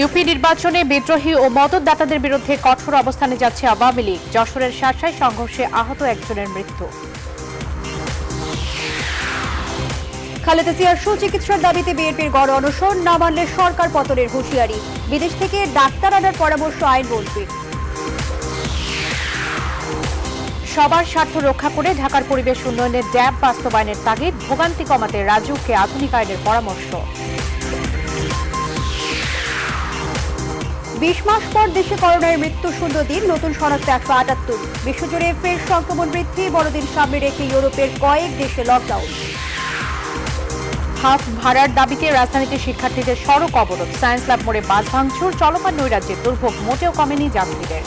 UP নির্বাচনে বিদ্রোহী ও মদতদাতাদের বিরুদ্ধে কঠোর অবস্থানে যাচ্ছে আওয়ামী লীগ। যশোরের শাসায় সংঘর্ষে আহত একজনের মৃত্যু। খালেদা জিয়ার সুচিকিৎসার দাবিতে বিএনপির গণ অনশন, না মানলে সরকার পতনের হুঁশিয়ারি। বিদেশ থেকে ডাক্তার আনার পরামর্শ আইনমন্ত্রীর। সবার স্বার্থ রক্ষা করে ঢাকার পরিবেশ উন্নয়নের ড্যাব বাস্তবায়নের তাগিদ। ভোগান্তি কমাতে রাজুকে আধুনিকায়নের পরামর্শ। 20 মাস পর দেশে করোনার মৃত্যু শূন্য দিন, নতুন শনাক্ত 178। বিশ্বজুড়ে ফের সংক্রমণ বৃদ্ধি, বড়দিন সামনে রেখে ইউরোপের কয়েক দেশে লকডাউন। হাফ ভাড়ার দাবিতে রাজধানীতে শিক্ষার্থীদের সড়ক অবরোধ। সায়েন্স ল্যাব মোড়ে বাস ভাঙচুর। চলমান নৈরাজ্যের দুর্ভোগ মোটেও কমেনি যাত্রীদের।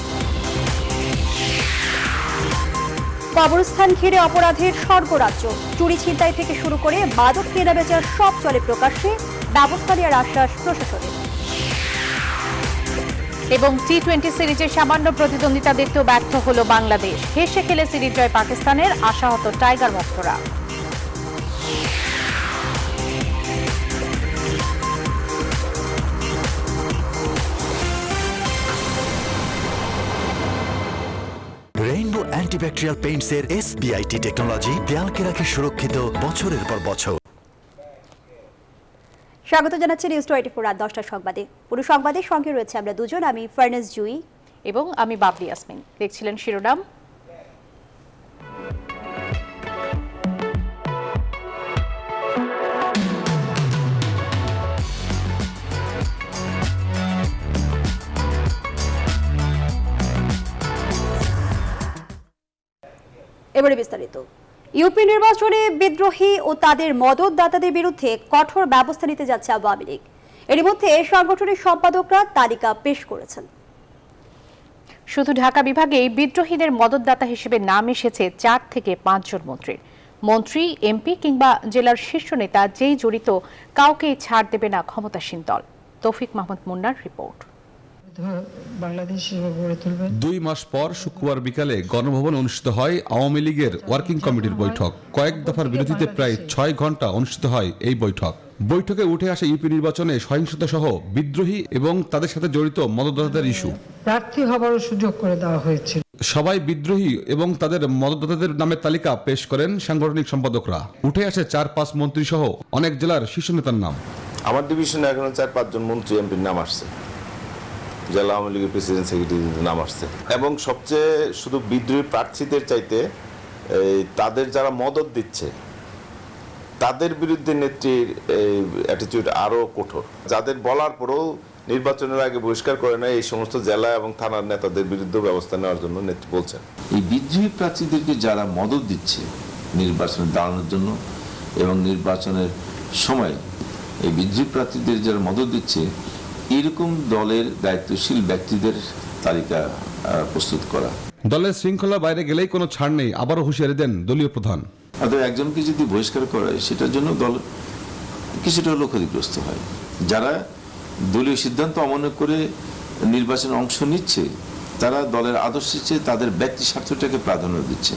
কবরস্থান ঘিরে অপরাধের স্বর্গরাজ্য। চুরি ছিনতাই থেকে শুরু করে মাদক কেনাবেচার সব চলে প্রকাশ্যে, ব্যবস্থা নেওয়ার আশ্বাস প্রশাসনের। এবং টি-20 সিরিজের সামান্য প্রতিদ্বন্দ্বিতা দেখতেও ব্যর্থ হল বাংলাদেশ। হেসে খেলে সিরিজ জয় পাকিস্তানের, আশাহত টাইগার মুক্তরা। রেইনবো অ্যান্টিব্যাকটেরিয়াল পেইন্টস এর SBIT টেকনোলজি দেয়ালকে রাখে সুরক্ষিত বছরের পর বছর। স্বাগত জানাচ্ছি নিউজ 24 রাত 10টার সংবাদে। পুরো সংবাদের সঙ্গে রয়েছে আমরা দুজন, আমি ফারনাজ জুই এবং আমি বাবলি ইয়াসমিন। দেখছিলেন শিরোনাম। এবারে বিস্তারিত। ইউপি নির্বাচনে বিদ্রোহী ও তাদের মদতদাতাদের বিরুদ্ধে কঠোর ব্যবস্থা নিতে যাচ্ছে আওয়ামী লীগ। এর মধ্যে সংগঠনের সম্পাদকরা তালিকা পেশ করেছেন। শুধু ঢাকা বিভাগেই বিদ্রোহীদের মদতদাতা হিসেবে নাম এসেছে 4 থেকে 5 জন মন্ত্রীর। মন্ত্রী, এমপি কিংবা জেলার শীর্ষ নেতা যেই জড়িত, কাউকেই ছাড় দেবে না ক্ষমতাসীন দল। তৌফিক মাহমুদ মুন্নার রিপোর্ট। 2 মাস পর শুক্রবার বিকালে গণভবনে অনুষ্ঠিত হয় আওয়ামী লীগের ওয়ার্কিং কমিটির বৈঠক। কয়েক দফার বিরতিতে প্রায় 6 ঘন্টা অনুষ্ঠিত হয় এই বৈঠক। বৈঠকে উঠে আসে ইউপি নির্বাচনে সহিংসতা সহ বিদ্রোহী এবং তাদের সাথে জড়িত মদতদাতাদের ইস্যু। প্রার্থী হবারও সুযোগ করে দেওয়া হয়েছিল। সবাই বিদ্রোহী এবং তাদের মদতদাতাদের নামের তালিকা পেশ করেন সাংগঠনিক সম্পাদকরা। উঠে আসে 4-5 মন্ত্রী সহ অনেক জেলার শীর্ষ নেতার নাম। আমার ডিভিশনে এখন 4-5 জন মন্ত্রী এমপির নাম আসছে, জেলা আওয়ামী লীগের প্রেসিডেন্ট সেক্রেটারির নাম আসছে। এবং সবচেয়ে শুধু বিদ্রোহী প্রার্থীদের চাইতে তাদের যারা মদত দিচ্ছে তাদের বিরুদ্ধে নেত্রীর অ্যাটিটিউড আরো কঠোর। যাদের বলার পরেও নির্বাচনের আগে বহিষ্কার করে না, এই সমস্ত জেলা এবং থানার নেতাদের বিরুদ্ধে ব্যবস্থা নেওয়ার জন্য নেত্রী বলছেন। এই বিদ্রোহী প্রার্থীদেরকে যারা মদত দিচ্ছে নির্বাচনে দাঁড়ানোর জন্য এবং নির্বাচনের সময় এই বিদ্রোহী প্রার্থীদের যারা মদত দিচ্ছে, এরকম দলের দায়িত্বশীল ব্যক্তিদের তালিকা প্রস্তুত করা। দলের শৃঙ্খলা বাইরে গেলেই কোনো ছাড় নেই, আবারও হুঁশিয়ারি দেন দলীয় প্রধান। অর্থাৎ একজনকে যদি বহিষ্কার করা হয়, সেটার জন্য দল কিছুটা হলেও ক্ষতিগ্রস্ত হয়। যারা দলীয় সিদ্ধান্ত অমান্য করে নির্বাচনে অংশ নিচ্ছে, তারা দলের আদর্শের চেয়ে তাদের ব্যক্তি স্বার্থটাকে প্রাধান্য দিচ্ছে।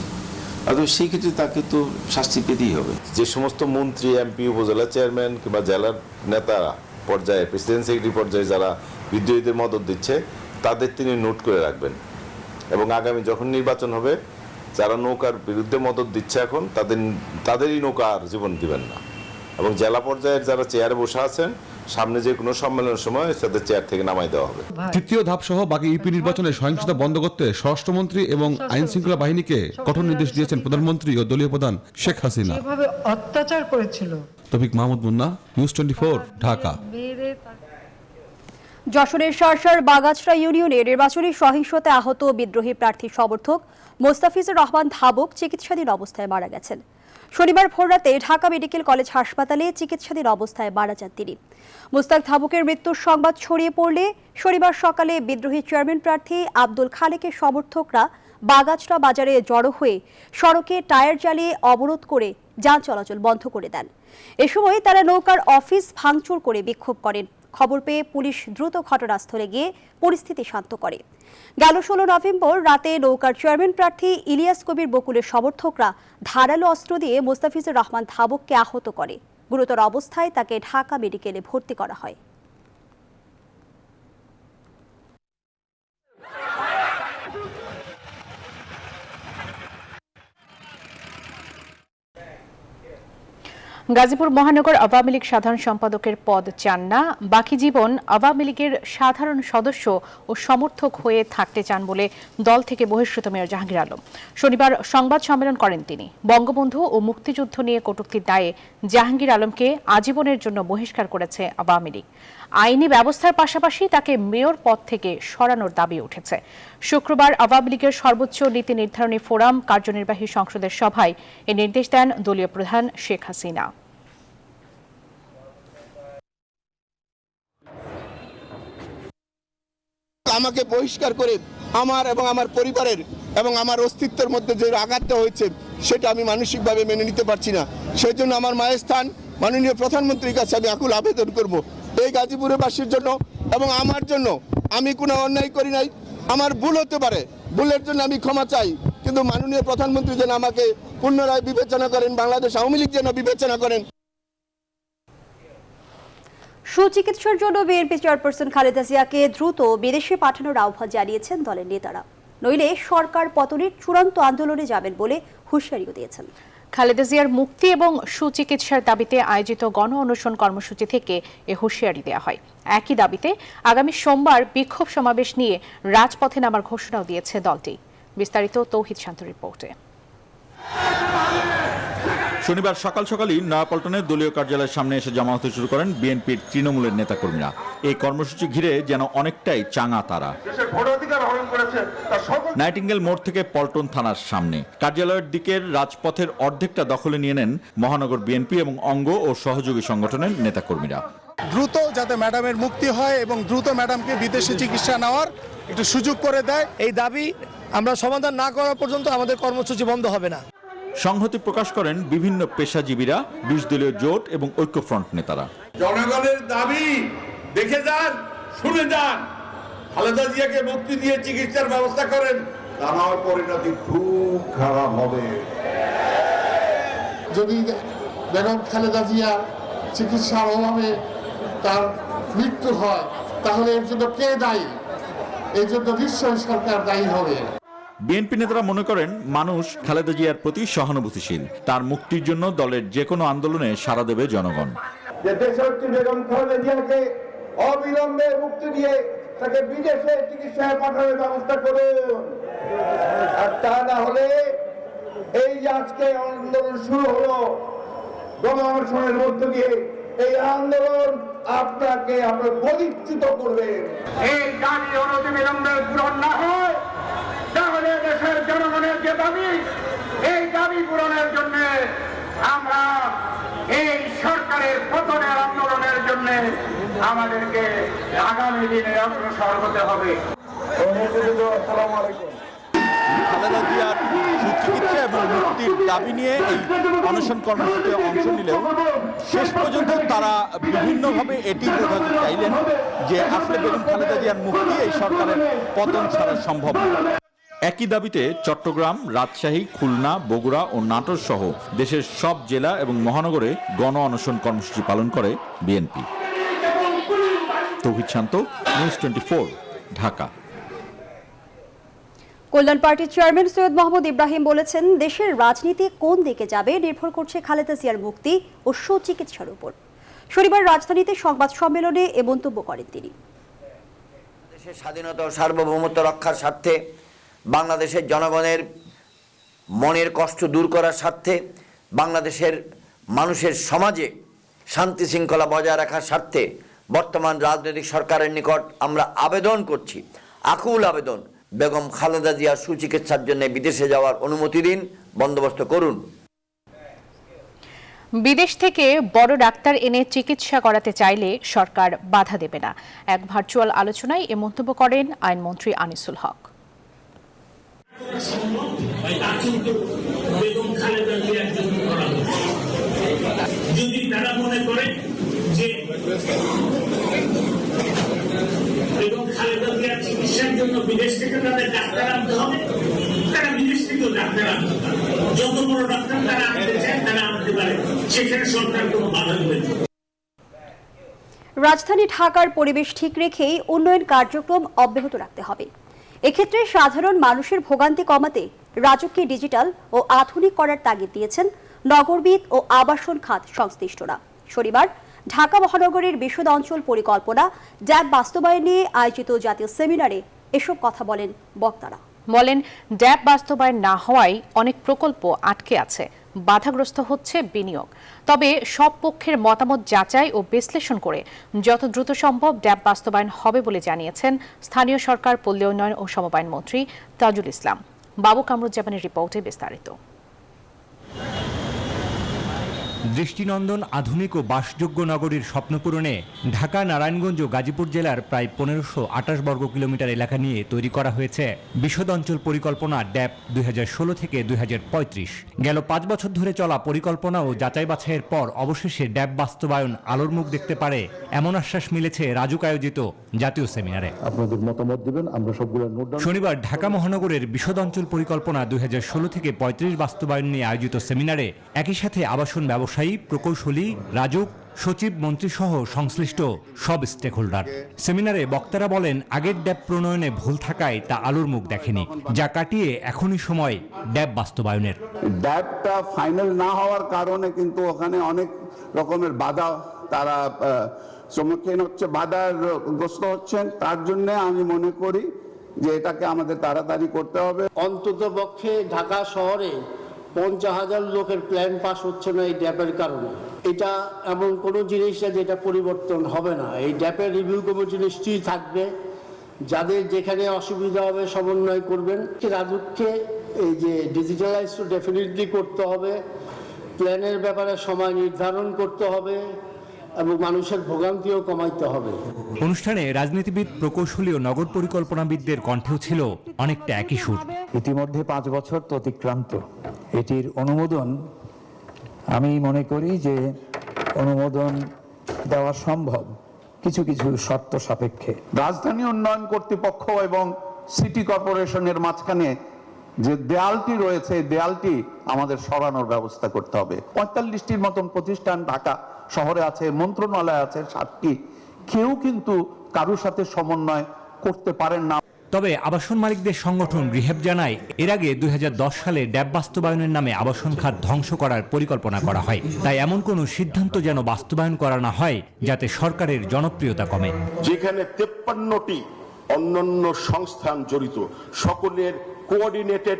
অথবা সেই ক্ষেত্রে তাকে তো শাস্তি পেতেই হবে। যে সমস্ত মন্ত্রী, এমপি, উপজেলা চেয়ারম্যান কিংবা জেলার নেতারা পর্যায়ে, প্রেসিডেন্ট সেক্রেটারি পর্যায়ে যারা বিদ্রোহীদের মদত দিচ্ছে, তাদের তিনি নোট করে রাখবেন। এবং আগামী যখন নির্বাচন হবে, যারা নৌকার বিরুদ্ধে মদত দিচ্ছে এখন, তাদেরই নৌকা আর জীবন দিবেন না। এবং জেলা পর্যায়ের যারা চেয়ারে বসে আছেন, সামনে যে কোনো সম্মেলনের সময় তাদের চেয়ার থেকে নামাই দেওয়া হবে। তৃতীয় ধাপ সহ বাকি ইউপি নির্বাচনে সহিংসতা বন্ধ করতে স্বরাষ্ট্রমন্ত্রী এবং আইন শৃঙ্খলা বাহিনীকে কঠোর নির্দেশ দিয়েছেন প্রধানমন্ত্রী ও দলীয় প্রধান শেখ হাসিনা। যেভাবে অত্যাচার করেছিল। তৌফিক মাহমুদ মুন্না, নিউজ 24, ঢাকা। যশোরের শার্শার বাগাছড়া ইউনিয়নে নির্বাচনী সহিংসতায় আহত বিদ্রোহী প্রার্থী সমর্থক মোস্তাফিজুর রহমান ধাবক চিকিৎসাধীন অবস্থায় মারা গেছেন। শনিবার ভোররাতে ঢাকা মেডিকেল কলেজ হাসপাতালে চিকিৎসাধীন অবস্থায় মারা যান তিনি। মোস্তাক ধাবকের মৃত্যুর সংবাদ ছড়িয়ে পড়লে শনিবার সকালে বিদ্রোহী চেয়ারম্যান প্রার্থী আব্দুল খালেকের সমর্থকরা বাগাছড়া বাজারে জড়ো হয়ে সড়কে টায়ার জ্বালিয়ে অবরোধ করে যান চলাচল বন্ধ করে দেন। এ সময় তারা নৌকার অফিস ভাঙচুর করে বিক্ষোভ করেন। খবর পেয়ে পুলিশ দ্রুত ঘটনাস্থলে গিয়ে পরিস্থিতি শান্ত করে। গেল 16 নভেম্বর রাতে নৌকার চেয়ারম্যান প্রার্থী ইলিয়াস কবির বকুলের সমর্থকরা ধারালো অস্ত্র দিয়ে মোস্তাফিজুর রহমান ধাবককে আহত করে। গুরুতর অবস্থায় তাকে ঢাকা মেডিকেলে ভর্তি করা হয়। গাজীপুর মহানগর আওয়ামী লীগ সাধারণ সম্পাদকের পদ চান না, বাকি জীবন আওয়ামী লীগের সাধারণ সদস্য ও সমর্থক হয়ে থাকতে চান বলে দল থেকে বহিষ্কৃত মেয়র জাহাঙ্গীর আলম শনিবার সংবাদ সম্মেলন করেন। তিনি বঙ্গবন্ধু ও মুক্তিযুদ্ধ নিয়ে কটূক্তির দায়ে জাহাঙ্গীর আলমকে আজীবনের জন্য বহিষ্কার করেছে আওয়ামী লীগ। আইনি ব্যবস্থার পাশাপাশি তাকে মেয়র পদ থেকে সরানোর দাবি উঠেছে। শুক্রবার আওয়ামী লীগের সর্বোচ্চ নীতি নির্ধারণী ফোরাম কার্যনির্বাহী সংসদের সভায় এ নির্দেশ দেন দলীয় প্রধান শেখ হাসিনা। আমাকে বহিষ্কার করে আমার এবং আমার পরিবারের এবং আমার অস্তিত্বের মধ্যে যে আঘাতটা হয়েছে সেটা আমি মানসিকভাবে মেনে নিতে পারছি না। সেই জন্য আমার মায়ের স্থান মাননীয় প্রধানমন্ত্রীর কাছে আমি আকুল আবেদন করব এই গাজীপুরের বাসীর জন্য এবং আমার জন্য। আমি কোনো অন্যায় করি নাই, আমার ভুল হতে পারে, ভুলের জন্য আমি ক্ষমা চাই, কিন্তু মাননীয় প্রধানমন্ত্রী যেন আমাকে পুনরায় বিবেচনা করেন, বাংলাদেশ আওয়ামী লীগ যেন বিবেচনা করেন। সুচিকিৎসার জন্য বিএনপি চেয়ারপারসন খালেদা জিয়াকে দ্রুত বিদেশে পাঠানোর আহ্বান জানিয়েছেন দলের নেতারা, নইলে সরকার পতনের চূড়ান্ত আন্দোলনে যাবেন বলে হুঁশিয়ারিও দিয়েছেন। খালেদা জিয়ার মুক্তি এবং সুচিকিৎসার দাবিতে আয়োজিত গণ অনশন কর্মসূচি থেকে এ হুঁশিয়ারি দেওয়া হয়। একই দাবিতে আগামী সোমবার বিক্ষোভ সমাবেশ নিয়ে রাজপথে নামার ঘোষণাও দিয়েছে দলটি। বিস্তারিত তৌহিদ শান্ত রিপোর্টে। শনিবার সকাল সকালই নয়াপল্টনের দলীয় কার্যালয়ের সামনে এসে জমা হতে শুরু করেন বিএনপির তৃণমূলের নেতাকর্মীরা। এই কর্মসূচি ঘিরে যেন অনেকটাই চাঙা তারা। নাইটিঙ্গেল মোড় থেকে পল্টন থানার সামনে কার্যালয়ের দিকের রাজপথের অর্ধেকটা দখলে নিয়ে নেন মহানগর বিএনপি এবং অঙ্গ ও সহযোগী সংগঠনের নেতাকর্মীরা। দ্রুত যাতে ম্যাডামের মুক্তি হয় এবং দ্রুত ম্যাডামকে বিদেশে চিকিৎসা নেওয়ার একটু সুযোগ করে দেয়, এই দাবি আমরা সমাধান না করা পর্যন্ত আমাদের কর্মসূচি বন্ধ হবে না। সংহতি প্রকাশ করেন বিভিন্ন পেশাজীবীরা, 20 দলীয় জোট এবং ঐক্যফ্রন্ট নেতারা। জনগণের দাবি দেখে যান, শুনে যান, খালেদা জিয়াকে মুক্তি দিয়ে চিকিৎসার ব্যবস্থা করেন, তা না হয় পরিণতি খুব খারাপ হবে। যদি বেগম খালেদা জিয়ার চিকিৎসার অভাবে তার মৃত্যু হয় তাহলে এর জন্য কে দায়ী? এই জন্য নিশ্চয়ই সরকার দায়ী হবে। বিএনপি নেতারা মনে করেন মানুষ খালেদা জিয়ার প্রতি সহানুভূতিশীল, তার মুক্তির জন্য দলের যে কোনো আন্দোলনে সাড়া দেবে জনগণ। দেশনেত্রী বেগম খালেদা জিয়াকে অবিলম্বে মুক্তি দিয়ে তাকে বিদেশে চিকিৎসায় পাঠানোর ব্যবস্থা করুন, আর তা না হলে এই যে আজকে আন্দোলন শুরু হলো গণ অনশনের মধ্য দিয়ে, এই আন্দোলন আপনাকে আপনার পরিচিত করবে। এই দাবি অনতিবিলম্বে পূরণ না হয় তাহলে দেশের জনগণের যে দাবি, এই দাবি পূরণের জন্য আমরা এই সরকারের পতনের আন্দোলনের জন্য আমাদেরকে আগামী দিনে অগ্রসর হতে হবে। আসসালামু আলাইকুম। খালেদা জিয়ার সুচিকিৎসা এবং মুক্তির দাবি নিয়ে এই অনশন কর্মসূচিতে অংশ নিলেও শেষ পর্যন্ত তারা বিভিন্নভাবে এটি বোঝাতে চাইলেন যে আসলে বেগম খালেদা জিয়ার মুক্তি এই সরকারের পতন ছাড়া সম্ভব। একই দাবিতে চট্টগ্রাম, রাজশাহী, খুলনা, বগুড়া ও নাটোর সহ দেশের সব জেলা এবং মহানগরে গণ অনশন কর্মসূচি পালন করে বিএনপি। তৌহিদ শান্ত, নিউজ 24, ঢাকা। কল্যাণ পার্টির চেয়ারম্যান সৈয়দ মোহাম্মদ ইব্রাহিম বলেছেন, দেশের রাজনীতি কোন দিকে যাবে নির্ভর করছে খালেদা জিয়ার মুক্তি ও সুচিকিৎসার উপর। শনিবার রাজধানীতে সংবাদ সম্মেলনে এ মন্তব্য করেন তিনি। দেশের স্বাধীনতা ও সার্বভৌমত্ব রক্ষার স্বার্থে, বাংলাদেশের জনগণের মনের কষ্ট দূর করার স্বার্থে, বাংলাদেশের মানুষের সমাজে শান্তি শৃঙ্খলা বজায় রাখার স্বার্থে বর্তমান রাজনৈতিক সরকারের নিকট আমরা আবেদন করছি, আকুল আবেদন, বেগম খালেদা জিয়া সুচিকিৎসার জন্য বিদেশে যাওয়ার অনুমতি দিন, বন্দোবস্ত করুন। বিদেশ থেকে বড় ডাক্তার এনে চিকিৎসা করাতে চাইলে সরকার বাধা দেবে না। এক ভার্চুয়াল আলোচনায় এ মন্তব্য করেন আইনমন্ত্রী আনিসুল হক। যদি তারা মনে করে যে বেগম খালেদা জিয়ার চিকিৎসার জন্য বিদেশ থেকে তাদের ডাক্তার আনতে হবে, তারা বিদেশ থেকেও ডাক্তার আনতে পারে। যত বড় ডাক্তার তারা আনতে চায় তারা আনতে পারে, সেখানে সরকার কোনো বাধা দেবে না। রাজধানী ঢাকার পরিবেশ ঠিক রেখেই উন্নয়ন কার্যক্রম অব্যাহত রাখতে হবে। এক্ষেত্রে সাধারণ মানুষের ভোগান্তি কমাতে রাজুকে ডিজিটাল ও আধুনিক করার তাগিদ দিয়েছেন নগরবিদ ও আবাসন খাত সংশ্লিষ্টরা। শনিবার ঢাকা মহানগরীর বিশদ অঞ্চল পরিকল্পনা ড্যাব বাস্তবায়ন নিয়ে আয়োজিত জাতীয় সেমিনারে এসব কথা বলেন বক্তারা। বলেন, ড্যাব বাস্তবায়ন না হওয়ায় অনেক প্রকল্প আটকে আছে, বাধাগ্রস্ত হচ্ছে বিনিয়োগ। তবে সব পক্ষের মতামত যাচাই ও বিশ্লেষণ করে যত দ্রুত সম্ভব ড্যাব বাস্তবায়ন হবে বলে জানিয়েছেন স্থানীয় সরকার, পল্লী উন্নয়ন ও সমবায় মন্ত্রী তাজুল ইসলাম। বাবু কামরুজ্জামানের রিপোর্টে বিস্তারিত। দৃষ্টিনন্দন আধুনিক ও বাসযোগ্য নগরীর স্বপ্ন পূরণে ঢাকা, নারায়ণগঞ্জ ও গাজীপুর জেলার প্রায় 1528 বর্গ কিলোমিটার এলাকা নিয়ে তৈরি করা হয়েছে বিশদ অঞ্চল পরিকল্পনা ড্যাব 2016 থেকে 2035। গেল 5 বছর ধরে চলা পরিকল্পনা ও যাচাই বাছাইয়ের পর অবশেষে ড্যাব বাস্তবায়ন আলোর মুখ দেখতে পারে এমন আশ্বাস মিলেছে রাজুক আয়োজিত জাতীয় সেমিনারে। আপনাদের মতামত দিবেন, আমরা সবগুলো নোট ডাউন। শনিবার ঢাকা মহানগরের বিশদ অঞ্চল পরিকল্পনা 2016 থেকে 35 বাস্তবায়ন নিয়ে আয়োজিত সেমিনারে একই সাথে আবাসন ব্যবসায়ী, প্রকৌশলী, রাজুক, সচিব, মন্ত্রী সহ সংশ্লিষ্ট সব স্টেক হোল্ডার। সেমিনারে বক্তারা বলেন, আগের ড্যাব প্রণয়নে ভুল থাকায় তা আলোর মুখ দেখেনি, যা কাটিয়ে এখনই সময় ড্যাব বাস্তবায়নের। ড্যাবটা ফাইনাল না হওয়ার কারণে কিন্তু ওখানে অনেক রকমের বাধা তারা সম্মুখীন হচ্ছে, বাধাগ্রস্ত হচ্ছেন। তার জন্য আমি মনে করি যে এটাকে আমাদের তাড়াতাড়ি করতে হবে। অন্তত পক্ষে ঢাকা শহরে 50,000 লোকের প্ল্যান পাস হচ্ছে না এই ড্যাপের কারণে। এটা এমন কোনো জিনিস না যেটা পরিবর্তন হবে না। এই ড্যাপের রিভিউ কমিটি নিশ্চয়ই থাকবে, যাদের যেখানে অসুবিধা হবে সমন্বয় করবেন। রাজুককে এই যে ডিজিটালাইজ তো ডেফিনেটলি করতে হবে, প্ল্যানের ব্যাপারে সময় নির্ধারণ করতে হবে এবং মানুষের ভোগান্তিও কমাইতে হবে। অনুষ্ঠানে রাজনীতিবিদ, প্রকৌশলী ও নগর পরিকল্পনাবিদদের কণ্ঠেও ছিল অনেকটা একই সুর। ইতিমধ্যে 5 বছর তো অতিক্রান্ত। এটির অনুমোদন, আমি মনে করি যে অনুমোদন দেওয়া সম্ভব কিছু কিছু শর্ত সাপেক্ষে। রাজধানী উন্নয়ন কর্তৃপক্ষ এবং সিটি কর্পোরেশনের মাঝখানে যে দেয়ালটি রয়েছে, দেয়ালটি আমাদের সরানোর ব্যবস্থা করতে হবে। 45টির মতন প্রতিষ্ঠান ঢাকা শহরে আছে, মন্ত্রণালয় আছে 7টি। কেউ কিন্তু কারোর সাথে সমন্বয় করতে পারেন না। তবে আবাসন মালিকদের সংগঠন রিহেব জানায়, এর আগে 2010 সালে ড্যাব বাস্তবায়নের নামে আবাসন খাত ধ্বংস করার পরিকল্পনা করা হয়। তাই এমন কোনো সিদ্ধান্ত যেন বাস্তবায়ন করা না হয় যাতে সরকারের জনপ্রিয়তা কমে। যেখানে 53টি অন্যান্য সংস্থান জড়িত, সকলের কোঅর্ডিনেটেড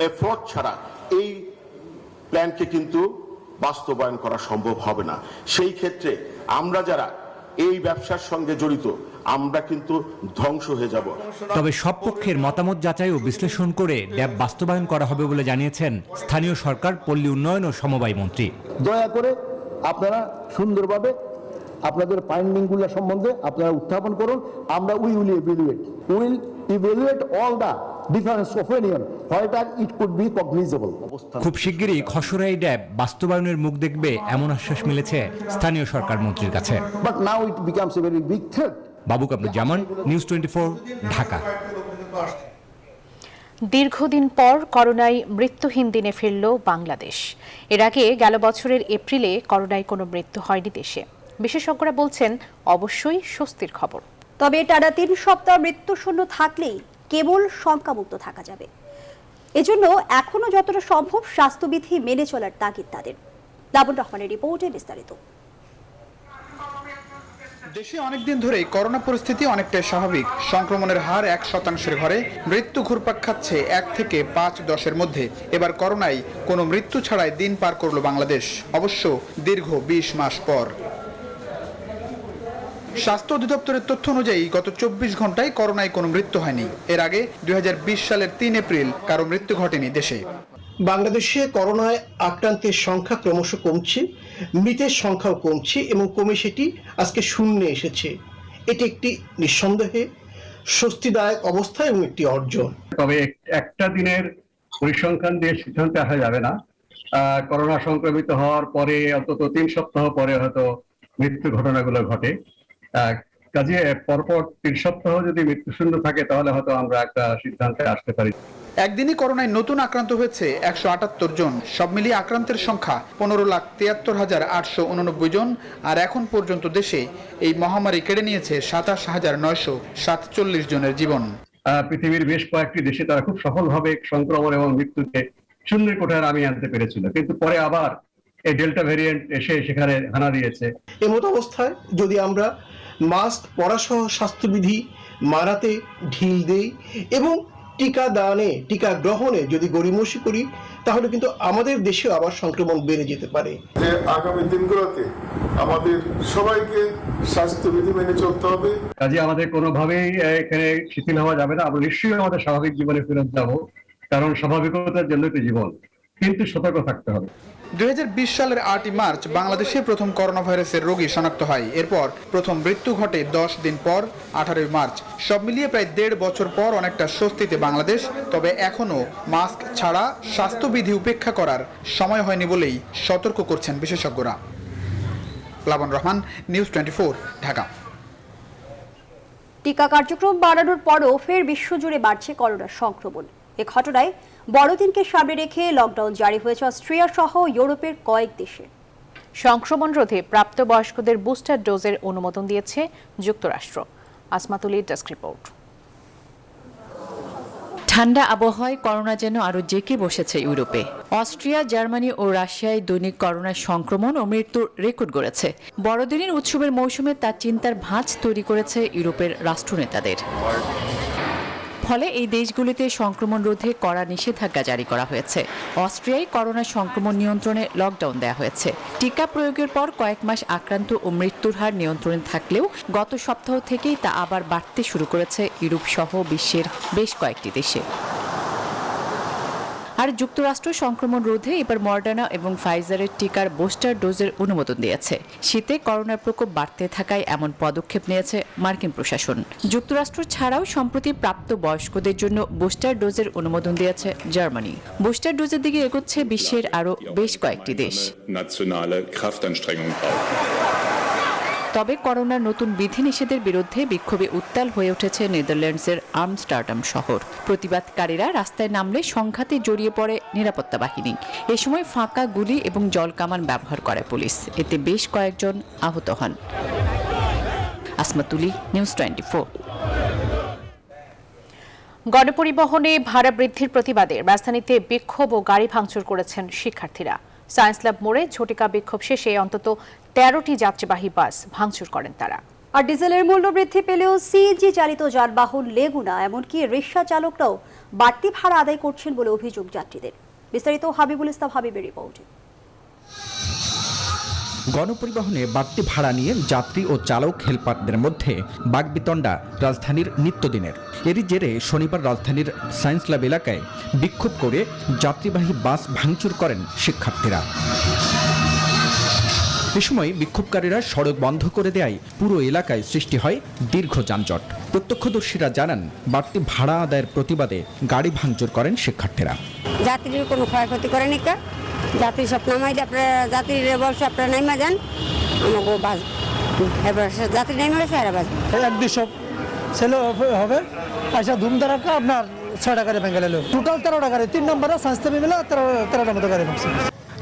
এফোর্ট ছাড়া এই প্ল্যানকে কিন্তু বাস্তবায়ন করা সম্ভব হবে না। সেই ক্ষেত্রে আমরা যারা এই ব্যবসার সঙ্গে জড়িত, আমরা কিন্তু ধ্বংস হয়ে যাব। তবে সব পক্ষের মতামত যাচাই ও বিশ্লেষণ করে ড্যাব বাস্তবায়ন করা হবে বলে জানিয়েছেন স্থানীয় সরকার, পল্লী উন্নয়ন ও সমবায় মন্ত্রী। দয়া করে আপনারা সুন্দরভাবে আপনাদের ফাইন্ডিংগুলো সম্বন্ধে আপনারা উত্থাপন করুন। আমরা will evaluate all the difference of opinion what it could be cognizable. খুব শিগগিরই খসড়া ড্যাব বাস্তবায়নের মুখ দেখবে এমন আশ্বাস মিলেছে স্থানীয় সরকার মন্ত্রীর কাছে। But now it becomes a very big threat. Babu Kamruzzaman, news 24, Dhaka. দীর্ঘদিন পর করোনায় মৃত্যুহীন দিনে ফিরল বাংলাদেশ। এর আগে গেল বছরের এপ্রিলে করোনায় কোনো মৃত্যু হয়নি দেশে। বিশেষজ্ঞরা বলছেন, অবশ্যই স্বস্তির খবর। তবে টানা 3 সপ্তাহ মৃত্যুশূন্য থাকলেই কেবল শঙ্কামুক্ত থাকা যাবে। এজন্য এখনো যতটা সম্ভব স্বাস্থ্যবিধি মেনে চলার তাগিদ তাদের। লাবণ রহমানের রিপোর্টে বিস্তারিত। দেশে অনেকদিন ধরেই করোনা পরিস্থিতি অনেকটাই স্বাভাবিক। সংক্রমণের হার 1% ঘরে, মৃত্যু ঘুরপাক খাচ্ছে 1 থেকে 5-10-এর মধ্যে। এবার করোনায় কোনো মৃত্যু ছাড়াই দিন পার করলো বাংলাদেশ, অবশ্য দীর্ঘ 20 মাস পর। স্বাস্থ্য অধিদপ্তরের তথ্য অনুযায়ী গত 24 ঘন্টায় করোনায় কোনো মৃত্যু হয়নি। এর আগে 2020 সালের 3 এপ্রিল কারো মৃত্যু ঘটেনি দেশে। বাংলাদেশে করোনায় আক্রান্তের সংখ্যা ক্রমশ কমছে, মৃতের সংখ্যাও কমছে এবং কমে সেটি আজকে শূন্যে এসেছে। এটি একটি নিঃসন্দেহে স্বস্তিদায়ক অবস্থা এবং একটি অর্জন। তবে একটা দিনের পরিসংখ্যান দিয়ে সিদ্ধান্তে আসা যাবে না। করোনা সংক্রমিত হওয়ার পরে অন্তত 3 সপ্তাহ পরে হয়তো মৃত্যু ঘটনাগুলো ঘটে। কাজে পরপর 3 সপ্তাহ যদি মৃত্যুশূন্য থাকে তাহলে হয়তো আমরা একটা সিদ্ধান্তে আসতে পারি। একদিনই করোনায় নতুন আক্রান্ত হয়েছে 178 জন। সব মিলিয়ে আক্রান্তের সংখ্যা 15,73,889 জন। আর এখন পর্যন্ত দেশে এই মহামারী কেড়ে নিয়েছে 27,947 জনের জীবন। পৃথিবীর বেশ কয়েকটি দেশে তারা খুব সফলভাবে সংক্রমণ এবং মৃত্যুকে শূন্যের কোঠায় নামিয়ে আনতে পেরেছিল, কিন্তু পরে আবার এই ডেল্টা ভ্যারিয়েন্ট এসে সেখানে হানা দিয়েছে। এমত অবস্থায় যদি আমরা মাস্ক পরা সহ স্বাস্থ্যবিধি মানাতে ঢিল দেই এবং টিকা গ্রহণে যদি গড়িমসি করি, তাহলে কিন্তু আমাদের দেশে আবার সংক্রমণ বেড়ে যেতে পারে। যে আগামী দিনগুলোতে আমাদের সবাইকে স্বাস্থ্যবিধি মেনে চলতে হবে। কাজে আমাদের কোনোভাবেই এখানে শিথিল হওয়া যাবে না। আমরা নিশ্চয়ই আমাদের স্বাভাবিক জীবনে ফেরত যাব, কারণ স্বাভাবিকতার জন্য তো জীবন, কিন্তু সতর্ক থাকতে হবে। 2020 সালের 8 মার্চ বাংলাদেশে প্রথম করোনা ভাইরাসের রোগী শনাক্ত হয়। এরপর প্রথম মৃত্যু ঘটে 10 দিন পর 18 মার্চ। সব মিলিয়ে প্রায় 1.5 বছর পর অনেকটা স্বস্তিতে বাংলাদেশ। তবে এখনও মাস্ক ছাড়া স্বাস্থ্যবিধি উপেক্ষা করার সময় হয়নি বলেই সতর্ক করছেন বিশেষজ্ঞরা। প্লাবন রহমান, নিউজ 24, ঢাকা। টিকা কার্যক্রম বাড়ানোর পরও ফের বিশ্বজুড়ে বাড়ছে করোনার সংক্রমণ। এ ঘটনায় বড়দিনকে সামনে রেখে লকডাউন জারি হয়েছে অস্ট্রিয়া সহ ইউরোপের কয়েক দেশে। সংক্রমণ রোধে প্রাপ্তবয়স্কদের বুস্টার ডোজের অনুমোদন দিয়েছে যুক্তরাষ্ট্র। আসমাতুলির ডেস্ক রিপোর্ট। ঠান্ডা আবহাওয়ায় করোনা যেন আরও জেঁকে বসেছে ইউরোপে। অস্ট্রিয়া, জার্মানি ও রাশিয়ায় দৈনিক করোনার সংক্রমণ ও মৃত্যুর রেকর্ড গড়েছে। বড়দিনের উৎসবের মৌসুমে তার চিন্তার ভাঁজ তৈরি করেছে ইউরোপের রাষ্ট্রনেতাদের। ফলে এই দেশগুলিতে সংক্রমণ রোধে কড়া নিষেধাজ্ঞা জারি করা হয়েছে। অস্ট্রিয়ায় করোনা সংক্রমণ নিয়ন্ত্রণে লকডাউন দেওয়া হয়েছে। টিকা প্রয়োগের পর কয়েক মাস আক্রান্ত ও মৃত্যুর হার নিয়ন্ত্রণে থাকলেও গত সপ্তাহ থেকেই তা আবার বাড়তে শুরু করেছে ইউরোপ সহ বিশ্বের বেশ কয়েকটি দেশে। আর যুক্তরাষ্ট্র সংক্রমণ রোধে এবার মডার্না এবং ফাইজারের টিকার বুস্টার ডোজের অনুমোদন দিয়েছে। শীতে করোনার প্রকোপ বাড়তে থাকায় এমন পদক্ষেপ নিয়েছে মার্কিন প্রশাসন। যুক্তরাষ্ট্র ছাড়াও সম্প্রতি প্রাপ্ত বয়স্কদের জন্য বুস্টার ডোজের অনুমোদন দিয়েছে জার্মানি। বুস্টার ডোজের দিকে এগোচ্ছে বিশ্বের আরও বেশ কয়েকটি দেশ। তবে করোনার নতুন বিধিনিষেধের বিরুদ্ধে বিক্ষোভে উত্তাল হয়ে উঠেছে নেদারল্যান্ডসের আমস্টারডাম শহর। প্রতিবাদকারীরা রাস্তায় নামলে সংঘাতে জড়িয়ে পড়ে নিরাপত্তা বাহিনী। এ সময় ফাঁকা গুলি এবং জলকামান ব্যবহার করে পুলিশ। এতে বেশ কয়েকজন আহত হন। আসমাতুলি, নিউজ 24। গণপরিবহনে ভাড়া বৃদ্ধির প্রতিবাদে রাজধানীতে বিক্ষোভ ও গাড়ি ভাঙচুর করেছেন শিক্ষার্থীরা। সায়েন্স ল্যাব মোড়ে ঝটিকা বিক্ষোভ শেষে অন্তত 13টি যাত্রীবাহী বাস ভাঙচুর করেন তারা। আর ডিজেলের মূল্য বৃদ্ধি পেলেও সিএনজি চালিত যানবাহন লেগুনা এমনকি রিকশা চালকরাও বাড়তি ভাড়া আদায় করছেন বলে অভিযোগ যাত্রীদের। বিস্তারিত হাবিবুল ইসলাম হাবিবের রিপোর্টে। গণপরিবহনে বাড়তি ভাড়া নিয়ে যাত্রী ও চালক হেলপারদের মধ্যে বাগবিতণ্ডা রাজধানীর নিত্যদিনের। এরই জেরে শনিবার রাজধানীর সায়েন্স ল্যাব এলাকায় বিক্ষোভ করে যাত্রীবাহী বাস ভাঙচুর করেন শিক্ষার্থীরা। এ সময় বিক্ষোভকারীরা সড়ক বন্ধ করে দেয় পুরো এলাকায় সৃষ্টি হয় দীর্ঘ যানজট। প্রত্যক্ষদর্শীরা জানান বাড়তি ভাড়া আদায়ের প্রতিবাদে গাড়ি ভাঙচুর করেন শিক্ষার্থীরা। যাত্রীর কোনো ক্ষয়ক্ষতি করেনি কা, যাত্রী সব নামাই দিয়ে আপনারা যাত্রীরা বলছে আপনারা নাইমা যান, আমাকে বাস এবার যাত্রী নাইমা গেছে আর বাস 1-200 ছেলে হবে আচ্ছা ধুমধারাকা আপনার 6টা গাড়ি ভেঙে গেল। টোটাল 13টা গাড়ি, 3 নম্বরে সাস্তে মিলে 13টার মতো গাড়ি ভাঙছে।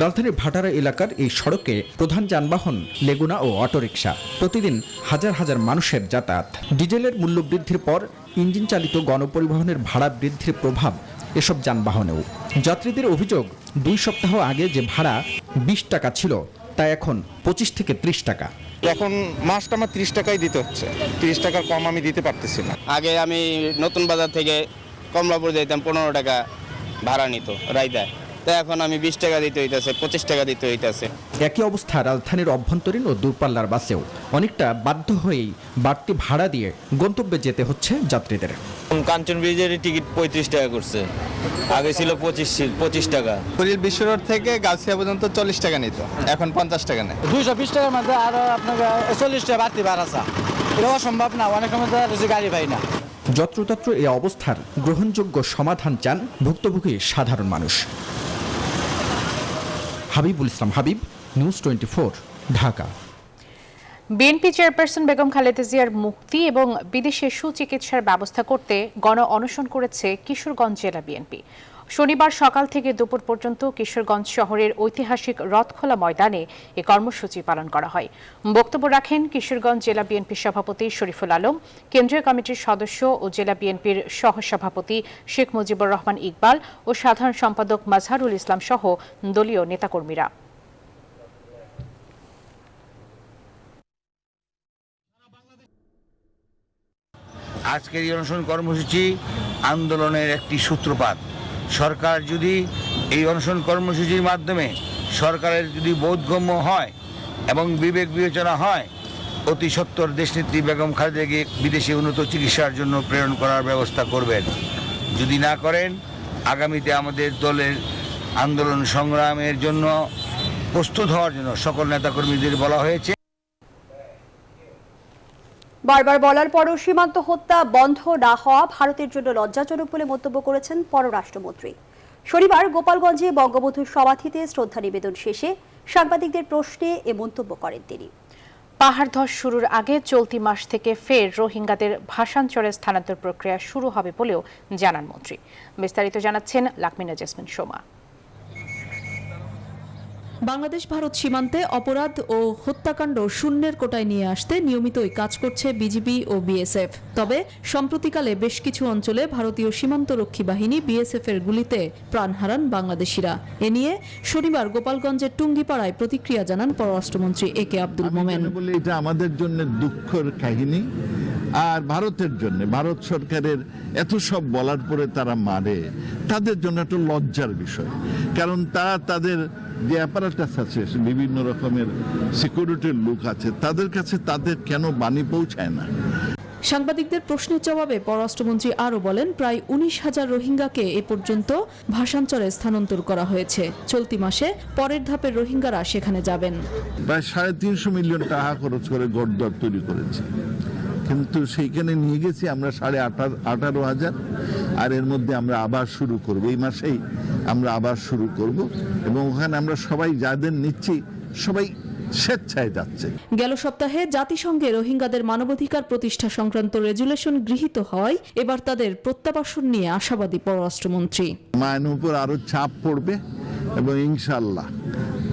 রাজধানীর ভাটারা এলাকার এই সড়কে প্রধান যানবাহন লেগুনা ও অটোরিকশা। প্রতিদিন হাজার হাজার মানুষের যাতায়াত। ডিজেলের মূল্য বৃদ্ধির পর ইঞ্জিন চালিত গণপরিবহনের ভাড়া বৃদ্ধির প্রভাব এসব যানবাহনেও। যাত্রীদের অভিযোগ 2 সপ্তাহ আগে যে ভাড়া 20 টাকা ছিল তা এখন 25 থেকে 30 টাকা। এখন মাসটা আমার 30 টাকাই দিতে হচ্ছে, 30 টাকার কম আমি দিতে পারতেছি না। আগে আমি নতুন বাজার থেকে কমলাপুর যাইতাম, 15 টাকা ভাড়া নিত রাইদায়, তো এখন আমি 20 টাকা দিতে হইতেছে, 25 টাকা দিতে হইতেছে। একই অবস্থা রাজধানীর অভ্যন্তরীণ ও দূরপাল্লার বাসেও। অনেকটা বাধ্য হয়েই বাড়তি ভাড়া দিয়ে গন্তব্যে যেতে হচ্ছে যাত্রীদের। কাঞ্চন ব্রিজের টিকিট 35 টাকা করছে, আগে ছিল 25 টাকা। কুড়িল বিশ্ব রোড থেকে গাছিয়া পর্যন্ত 40 টাকা নিত, এখন 50 টাকা নেয়। 220 টাকার মধ্যে আরো আপনার 40 টাকা বাড়তি ভাড়া আছে, এটা অসম্ভব না, অনেক মধ্যে গাড়ি পাই না। যত্রতত্র এই অবস্থার গ্রহণযোগ্য সমাধান চান ভুক্তভোগী সাধারণ মানুষ। Habibul Islam Habib, news 24, Dhaka. BNP chairperson Begum Khaleda জিয়ার মুক্তি এবং বিদেশে সুচিকিৎসার ব্যবস্থা করতে গণ অনশন করেছে কিশোরগঞ্জ জেলা বিএনপি। শনিবার সকাল থেকে দুপুর পর্যন্ত কিশোরগঞ্জ শহরের ঐতিহাসিক রথখোলা ময়দানে এ কর্মসূচি পালন করা হয়। বক্তব্য রাখেন কিশোরগঞ্জ জেলা বিএনপির সভাপতি শরীফুল আলম, কেন্দ্রীয় কমিটির সদস্য ও জেলা বিএনপির সহসভাপতি শেখ মুজিবুর রহমান ইকবাল ও সাধারণ সম্পাদক মাজহারুল ইসলাম সহ দলীয় নেতাকর্মীরা। আজকের এই অনশন কর্মসূচি আন্দোলনের একটি সূত্রপাত। সরকার যদি এই অনশন কর্মসূচির মাধ্যমে সরকারের যদি বোধগম্য হয় এবং বিবেক বিবেচনা হয়, অতি সত্বর দেশনেত্রী বেগম খালেদাকে বিদেশে উন্নত চিকিৎসার জন্য প্রেরণ করার ব্যবস্থা করবেন। যদি না করেন, আগামীতে আমাদের দলের আন্দোলন সংগ্রামের জন্য প্রস্তুত হওয়ার জন্য সকল নেতাকর্মীদের বলা হয়েছে। বারবার বলার পরও সীমান্ত হত্যা বন্ধ না হওয়া ভারতের জন্য লজ্জাজনক বলে মন্তব্য করেছেন পররাষ্ট্রমন্ত্রী। শনিবার গোপালগঞ্জে বঙ্গবন্ধুর সমাধিতে শ্রদ্ধা নিবেদন শেষে সাংবাদিকদের প্রশ্নে এ মন্তব্য করেন তিনি। পাহাড় ধস শুরুর আগে চলতি মাস থেকে ফের রোহিঙ্গাদের ভাষাঞ্চলে স্থানান্তর প্রক্রিয়া শুরু হবে বলেও জানান মন্ত্রী। বিস্তারিত জানাচ্ছেন লাকমিনা জেসমিন সোমা। বাংলাদেশ ভারত সীমান্তে অপরাধ ও হত্যাকাণ্ড শূন্যের কোটায় নিয়ে আসতে নিয়মিতই কাজ করছে বিজিবি ও বিএসএফ। তবে সম্প্রতিকালে বেশ কিছু অঞ্চলে ভারতীয় সীমান্তরক্ষী বাহিনী বিএসএফ এর গুলিতে প্রাণ হারান বাংলাদেশিরা। এ নিয়ে শনিবার গোপালগঞ্জের টুঙ্গিপাড়ায় প্রতিক্রিয়া জানান পররাষ্ট্রমন্ত্রী একে আব্দুল মোমেন। এটা আমাদের জন্য দুঃখের কাহিনী, আর ভারতের জন্য, ভারত সরকারের এত সব বলার পরে তারা মারে, তাদের জন্য একটা লজ্জার বিষয়। কারণ তারা তাদের যে অ্যাপারেটাস আছে, বিভিন্ন রকমের সিকিউরিটির লোক আছে, তাদের কাছে তাদের কেন বাণী পৌঁছায় না। সাংবাদিকদের প্রশ্নের জবাবে পররাষ্ট্রমন্ত্রী আরও বলেন, প্রায় 19,000 রোহিঙ্গাকে এ পর্যন্ত ভাষাঞ্চলে স্থানান্তর করা হয়েছে। চলতি মাসে পরের ধাপের রোহিঙ্গারা সেখানে যাবেন। প্রায় 350 মিলিয়ন টাকা খরচ করে ঘরদর তৈরি করেছে, কিন্তু সেইখানে নিয়ে গেছি আমরা 18,500, আর এর মধ্যে আমরা আবার শুরু করব, এই মাসেই আমরা আবার শুরু করব, এবং ওখানে আমরা সবাই যাদের নিচ্ছি সবাই স্বেচ্ছায় যাচ্ছে। গেল সপ্তাহে জাতিসংঘে রোহিঙ্গাদের মানবাধিকার প্রতিষ্ঠা সংক্রান্ত রেজুলেশন গৃহীত হয়। এবার তাদের প্রত্যাবাসন নিয়ে আশাবাদী পররাষ্ট্রমন্ত্রী। মায়ের উপর আরো চাপ পড়বে এবং ইনশাল্লাহ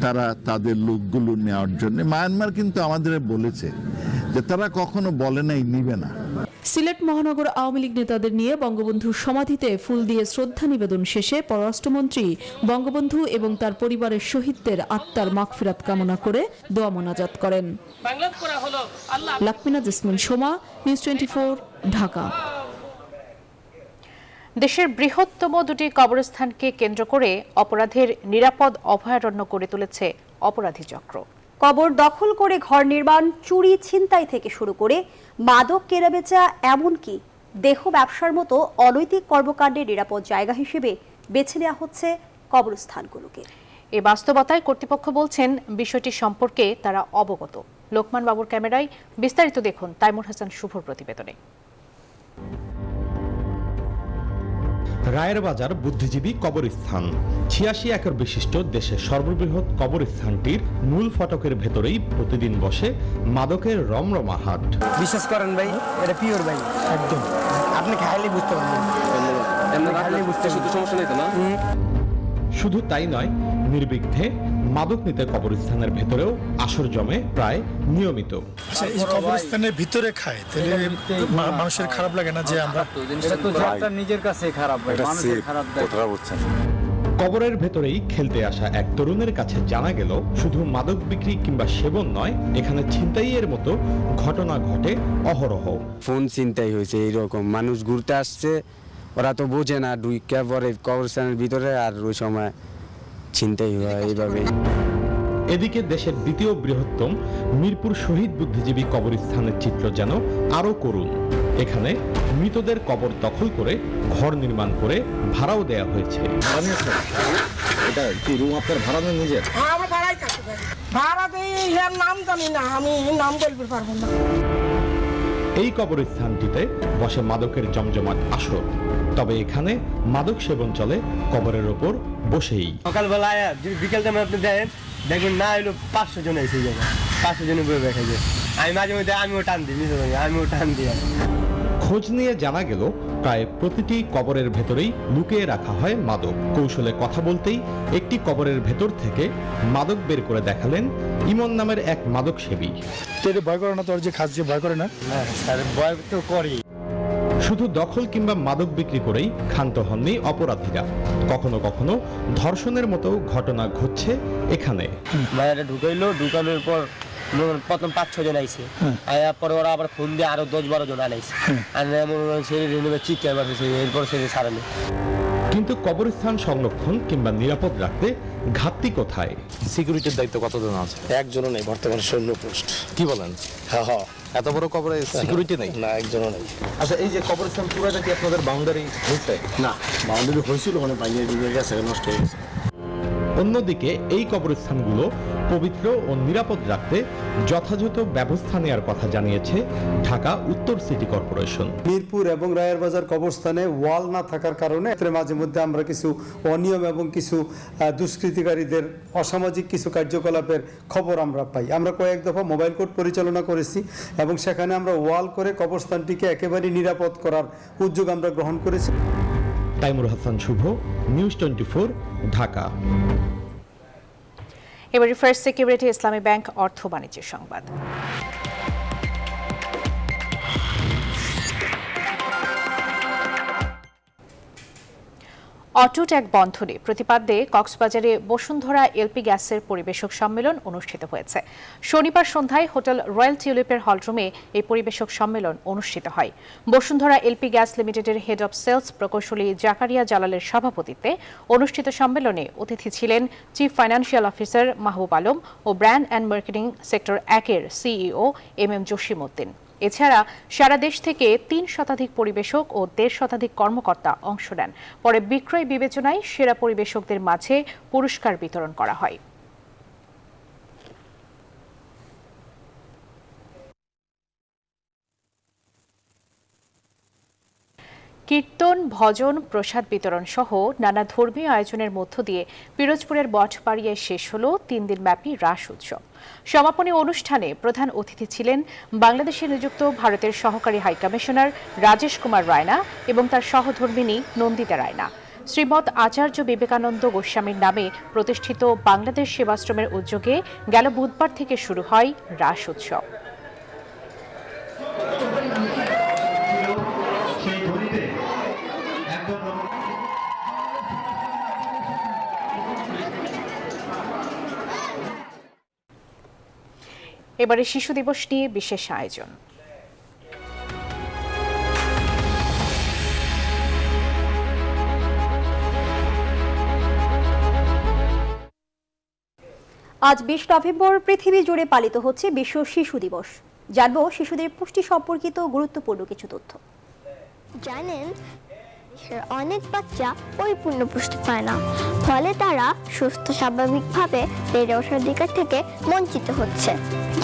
তারা তাদের লোকগুলো নেওয়ার জন্য, মায়ানমার কিন্তু আমাদের বলেছে যে তারা কখনো বলে নাই নিবে না। সিলেট মহানগর আওয়ামী লীগ নেতাদের নিয়ে বঙ্গবন্ধুর সমাধিতে ফুল দিয়ে শ্রদ্ধা নিবেদন শেষে পররাষ্ট্রমন্ত্রী বঙ্গবন্ধু এবং তার পরিবারের শহীদদের আত্মার মাগফিরাত কামনা করে দোয়া মোনাজাত করেন। লাকমিনা জেসমিন সোমা, নিউজ 24, ঢাকা। দেশের বৃহত্তম দুটি কবরস্থানকে কেন্দ্র করে অপরাধের নিরাপদ অভয়ারণ্য গড়ে তুলেছে অপরাধী চক্র। কবর দখল করে ঘর নির্মাণ, চুরি ছিনতাই থেকে শুরু করে মাদক কেনাবেচা, এমনকি দেহ ব্যবসার মতো অনৈতিক কর্মকাণ্ডের নিরাপদ জায়গা হিসেবে বেছে নেওয়া হচ্ছে কবরস্থানগুলোকে। এ বাস্তবতায় কর্তৃপক্ষ বলছেন বিষয়টি সম্পর্কে তারা অবগত। লোকমান বাবুর ক্যামেরায় বিস্তারিত দেখুন তাইমুর হাসান শুভর প্রতিবেদনে। রায়ের বাজার বুদ্ধিজীবী কবরস্থান 86 একর বিশিষ্ট দেশের সর্ববৃহৎ কবরস্থানটির মূল ফটকের ভেতরেই প্রতিদিন বসে মাদকের রমরমা হাট। বিশ্বাস করেন ভাই, এটা পিওর ভাই, একদম আপনি খাইলে বুঝতে পারবেন, সমস্যা নেই তো না। শুধু তাই নয়, নির্বিঘ্নে মাদক নিতে কবরস্থানের ভেতরেও আসর জমে প্রায় নিয়মিত। কবরস্থানের ভিতরে খায়, তাহলে মানুষের খারাপ লাগে না যে আমরা নিজের কাছে খারাপ, মানুষের খারাপ বলছেন। কবরের ভেতরেই খেলতে আসা এক তরুণের কাছে জানা গেল, শুধু মাদক বিক্রি কিংবা সেবন নয়, এখানে ছিনতাইয়ের মতো ঘটনা ঘটে অহরহ। ফোন ছিনতাই হয়েছে, এইরকম মানুষ ঘুরতে আসছে, ওরা তো বোঝে না, ঢুকে পরে কবরস্থানের ভিতরে, আর ওই সময় ছিনতাই হয় এইভাবেই। এদিকে দেশের দ্বিতীয় বৃহত্তম মিরপুর শহীদ বুদ্ধিজীবী কবরস্থানের চিত্র যেন আরো করুণ। এখানে মৃতদের কবর দখল করে ঘর নির্মাণ করে ভাড়াও দেয়া হয়েছে। এটা কি রুম আপনার ভাড়া নেন নিজের? হ্যাঁ, আমরা ভাড়াই থাকি, ভাড়া দেই, এর নাম জানি না, আমি নাম বলতে পারবো না। এই কবরস্থানটিতে বসে মাদকের জমজমাট আসর, তবে এখানে মাদক সেবন চলে কবরের ওপর বসেই। সকালবেলা বিকেল টাইমে আপনি দেখবেন না হইলো 500 জন এসে যাবে, 500 জনের বই দেখা যায়। আমি মাঝে মধ্যে আমিও টান দিই, আমিও টান দিই। খোঁজ নিয়ে জানা গেল প্রায় প্রতিটি কবরের ভেতরেই লুকিয়ে রাখা হয় মাদক। কৌশলে কথা বলতেই একটি কবরের ভেতর থেকে মাদক বের করে দেখালেন ইমন নামের এক মাদক সেবী। ভয় করে না তোর যে খাচ্ছে ভয় করে না? ভয় তো করি। শুধু দখল কিংবা মাদক বিক্রি করেই ক্ষান্ত হননি অপরাধীরা, কখনো কখনো ধর্ষণের মতো ঘটনা ঘটছে এখানে। বাইরে ঢুকানোর পর প্রথম 5-6 জন আইছে, আয়ার পরে ওরা আবার ফোন দিয়ে আরো 10-12 জন আনাইছে, আর এমন চিৎকার মারতেছে, এরপর সে ছাড়েনি। কিন্তু কবরস্থান সংরক্ষণ কিংবা নিরাপদ রাখতে ঘাটতি কোথায়? সিকিউরিটির দায়িত্ব কতজন আছে? একজনও নেই বর্তমানে সৈন্য পোস্ট। কি বলেন? হ্যাঁ, এত বড় কবরে সিকিউরিটি নেই? না, একজনও নেই। আচ্ছা, এই যে কবরস্থান পুরোটা কি আপনাদের বাউন্ডারি হয়েছে? না, বাউন্ডারি হয়েছিল, মানে বাইরে গেছে, নষ্ট হয়ে গেছে। অন্যদিকে এই কবরস্থানগুলো পবিত্র ও নিরাপদ রাখতে যথাযথ ব্যবস্থা নেওয়ার কথা জানিয়েছে ঢাকা উত্তর সিটি কর্পোরেশন। মিরপুর এবং রায়ের বাজার কবরস্থানে ওয়াল না থাকার কারণে মাঝে মধ্যে আমরা কিছু অনিয়ম এবং কিছু দুষ্কৃতিকারীদের অসামাজিক কিছু কার্যকলাপের খবর আমরা পাই। আমরা কয়েক দফা মোবাইল কোর্ট পরিচালনা করেছি এবং সেখানে আমরা ওয়াল করে কবরস্থানটিকে একেবারে নিরাপদ করার উদ্যোগ আমরা গ্রহণ করেছি। তাইমুর হাসান শুভ, নিউজ 24, ঢাকা। এবারে ফার্স্ট সিকিউরিটি ইসলামী ব্যাংক অর্থ বাণিজ্যের সংবাদ। অটুট এক বন্ধনে প্রতিপাদ্যে কক্সবাজারে বসুন্ধরা এলপি গ্যাসের পরিবেশক সম্মেলন অনুষ্ঠিত হয়েছে। শনিবার সন্ধ্যায় হোটেল রয়্যাল টিউলিপের হলরুমে এই পরিবেশক সম্মেলন অনুষ্ঠিত হয়। বসুন্ধরা এলপি গ্যাস লিমিটেডের হেড অব সেলস প্রকৌশলী জাকারিয়া জালালের সভাপতিত্বে অনুষ্ঠিত সম্মেলনে অতিথি ছিলেন chief financial officer Mahbub Alam ও ব্র্যান্ড অ্যান্ড মার্কেটিং সেক্টর 1-এর সিইও MM জসিমউদ্দিন। এছাড়া সারা দেশ থেকে 3 শতাধিক পরিবেশক ও 1.5 শতাধিক কর্মকর্তা অংশ নেন। পরে বিক্রয় বিবেচনায় সেরা পরিবেশকদের মাঝে পুরস্কার বিতরণ করা হয়। কীর্তন, ভজন, প্রসাদ বিতরণ সহ নানা ধর্মীয় আয়োজনের মধ্য দিয়ে পিরোজপুরের বটপাড়িয়ায় শেষ হলো 3 দিনব্যাপী রাস উৎসব। সমাপনী অনুষ্ঠানে প্রধান অতিথি ছিলেন বাংলাদেশে নিযুক্ত ভারতের সহকারী হাইকমিশনার রাজেশ কুমার রায়না এবং তার সহধর্মিণী নন্দিতা রায়না। শ্রীমৎ আচার্য বিবেকানন্দ গোস্বামীর নামে প্রতিষ্ঠিত বাংলাদেশ সেবাশ্রমের উদ্যোগে গেল বুধবার থেকে শুরু হয় রাস উৎসব। এবারে শিশু দিবস নিয়ে বিশেষ আয়োজন। আজ 20 নভেম্বর পৃথিবী জুড়ে পালিত হচ্ছে বিশ্ব শিশু দিবস। জানবো শিশুদের পুষ্টি সম্পর্কিত গুরুত্বপূর্ণ কিছু তথ্য। জানেন, অনেক বাচ্চা পরিপূর্ণ পুষ্টি পায় না, ফলে তারা সুস্থ স্বাভাবিকভাবে বেড়ে ওঠার দিক থেকে বঞ্চিত হচ্ছে।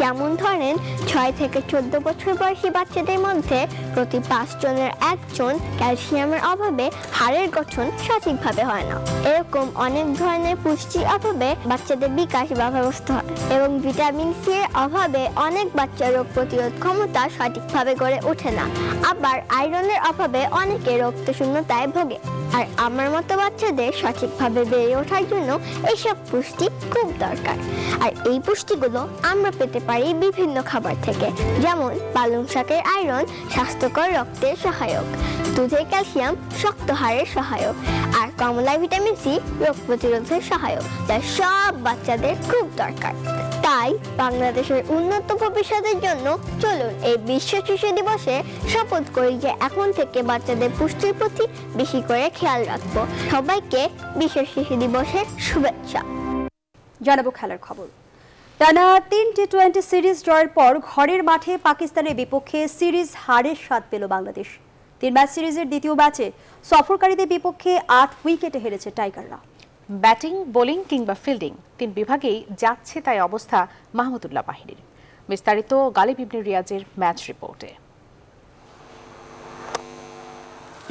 যেমন ধরেন, 6 থেকে 14 বছর বয়সী বাচ্চাদের মধ্যে প্রতি 5 জনের 1 জন ক্যালসিয়ামের অভাবে হাড়ের গঠন সঠিকভাবে হয় না। এরকম অনেক ধরনের পুষ্টির অভাবে বাচ্চাদের বিকাশ বাধাগ্রস্ত হয় এবং ভিটামিন সি এর অভাবে অনেক বাচ্চার রোগ প্রতিরোধ ক্ষমতা সঠিকভাবে গড়ে ওঠে না। আবার আয়রনের অভাবে অনেকে রক্তশূন্যতায় ভোগে। আর আমার মতো বাচ্চাদের সঠিকভাবে বেড়ে ওঠার জন্য এইসব পুষ্টি খুব দরকার। আর এই পুষ্টিগুলো আমরা পেতে পারি বিভিন্ন খাবার থেকে, যেমন পালং শাকের আয়রন স্বাস্থ্যকর রক্তের সহায়ক, দুধের ক্যালসিয়াম শক্ত হাড়ের সহায়ক, আর কমলায় ভিটামিন সি রোগ প্রতিরোধের সহায়ক, যা সব বাচ্চাদের খুব দরকার। তাই বাংলাদেশের উন্নত ভবিষ্যতের জন্য চলুন এই বিশ্ব শিশু দিবসে শপথ করি যে এখন থেকে বাচ্চাদের পুষ্টির প্রতি বেশি করে খেয়াল রাখবো। সবাইকে বিশ্ব শিশু দিবসের শুভেচ্ছা। জানাবো খেলার খবর। টানা 3 টি20 সিরিজ জয়ের পর ঘরের মাঠে পাকিস্তানের বিপক্ষে সিরিজ হারের স্বাদ পেল বাংলাদেশ। 3 ম্যাচ সিরিজের দ্বিতীয় ম্যাচে সফরকারীদের বিপক্ষে 8 উইকেটে হেরেছে টাইগাররা। ব্যাটিং, বোলিং কিংবা ফিল্ডিং 3 বিভাগেই যাচ্ছে তাই অবস্থা মাহমুদুল্লাহ বাহিনীর। বিস্তারিত গালিব ইবনে রিয়াজের ম্যাচ রিপোর্টে।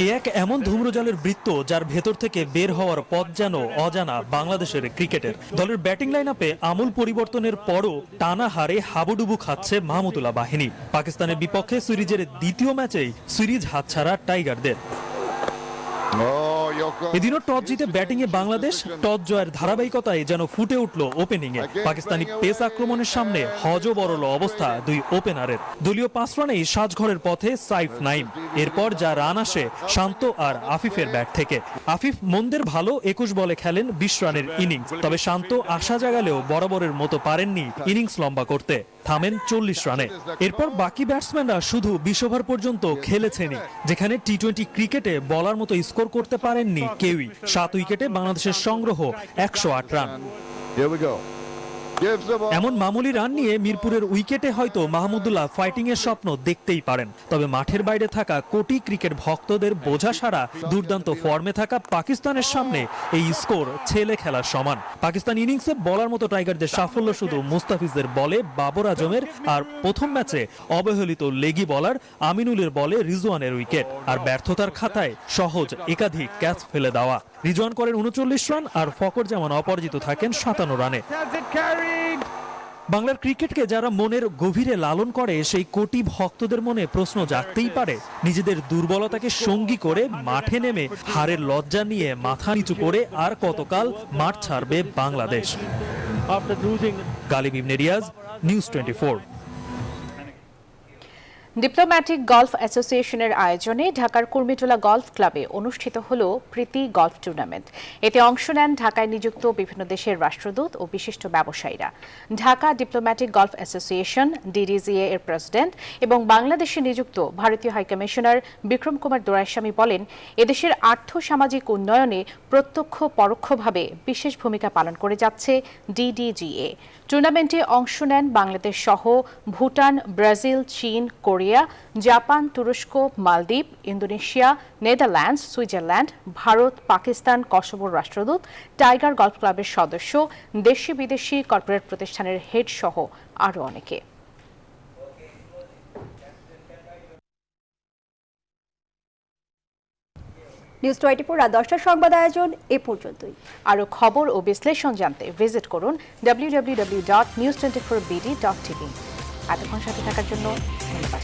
এ এক এমন ধূম্রজালের বৃত্ত যার ভেতর থেকে বের হওয়ার পথ যেন অজানা বাংলাদেশের ক্রিকেটের। দলের ব্যাটিং লাইনআপে আমূল পরিবর্তনের পরও টানা হারে হাবুডুবু খাচ্ছে মাহমুদুল্লাহ বাহিনী। পাকিস্তানের বিপক্ষে সিরিজের দ্বিতীয় ম্যাচেই সিরিজ হাতছাড়া টাইগারদের। এদিনও টস জিতে ব্যাটিংয়ে বাংলাদেশ, টস জয়ের ধারাবাহিকতায় যেন ফুটে উঠল ওপেনিংয়ে। পাকিস্তানি পেস আক্রমণের সামনে হজবরল অবস্থা দুই ওপেনারের। দলীয় 5 রানেই সাজঘরের পথে সাইফ নাইম। এরপর যা রান আসে শান্ত আর আফিফের ব্যাট থেকে। আফিফ মন্দের ভালো 21 বলে খেলেন 20 রানের ইনিংস। তবে শান্ত আশা জাগালেও বরাবরের মতো পারেননি ইনিংস লম্বা করতে, থামেন 40 রানে। এরপর বাকি ব্যাটসম্যানরা শুধু 20 ওভার পর্যন্ত খেলেছেনই, যেখানে টি-20 ক্রিকেটে বলার মতো স্কোর করতে পারেননি কেউই। 7 উইকেটে বাংলাদেশের সংগ্রহ 108 রান। এমন মামুলি রান নিয়ে মিরপুরের উইকেটে হয়তো মাহমুদুল্লাহ ফাইটিং এর স্বপ্ন দেখতেই পারেন। তবে মাঠের বাইরে থাকা কোটি ক্রিকেট ভক্তদের বোঝা সারা দুর্দান্ত ফর্মে থাকা পাকিস্তানের সামনে এই স্কোর ছেলে খেলার সমান। পাকিস্তান ইনিংসে বলার মতো টাইগারদের সাফল্য শুধু মুস্তাফিজের বলে বাবর আজমের, আর প্রথম ম্যাচে অবহেলিত লেগি বলার আমিনুলের বলে রিজওয়ানের উইকেট। আর ব্যর্থতার খাতায় সহজ একাধিক ক্যাচ ফেলে দেওয়া। রিজওয়ান করেন 39 রান আর ফকর জামান অপরাজিত থাকেন 57 রানে। বাংলার ক্রিকেটকে যারা মনের গভীরে লালন করে সেই কোটি ভক্তদের মনে প্রশ্ন জাগতেই পারে, নিজেদের দুর্বলতাকে সঙ্গী করে মাঠে নেমে হারের লজ্জা নিয়ে মাথা নিচু করে আর কতকাল মাঠ ছাড়বে বাংলাদেশ। গালিব ইবনে রিয়াজ, নিউজ 24। ডিপ্লোম্যাটিক গলফ অ্যাসোসিয়েশনের আয়োজনে ঢাকার কুর্মিটোলা গলফ ক্লাবে অনুষ্ঠিত হলো প্রীতি গলফ টুর্নামেন্ট। এতে অংশ নেন ঢাকায় নিযুক্ত বিভিন্ন দেশের রাষ্ট্রদূত ও বিশিষ্ট ব্যবসায়ীরা। ঢাকা ডিপ্লোম্যাটিক গলফ অ্যাসোসিয়েশন ডিডিজিএ এর প্রেসিডেন্ট এবং বাংলাদেশে নিযুক্ত ভারতীয় হাইকমিশনার বিক্রম কুমার দোরাইস্বামী বলেন, এদেশের আর্থ-সামাজিক উন্নয়নে প্রত্যক্ষ পরোক্ষভাবে বিশেষ ভূমিকা পালন করে যাচ্ছে ডিডিজিএ। টুর্নামেন্টে অংশ নেন বাংলাদেশ সহ ভুটান, ব্রাজিল, চীন, কোরিয়া, জাপান, তুরস্ক, মালদ্বীপ, Indonesia, Netherlands, Switzerland, Bharat, Pakistan, কসোভোর রাষ্ট্রদূত, টাইগার গলফ ক্লাবের সদস্য, দেশি বিদেশি কর্পোরেট প্রতিষ্ঠানের হেড সহ আরও অনেকে। নিউজ 24 রাত 10টার সংবাদ আয়োজন এ পর্যন্তই। আরও খবর ও বিশ্লেষণ জানতে ভিজিট করুন www.news24bd.tv। এতক্ষণ সাথে থাকার জন্য ধন্যবাদ।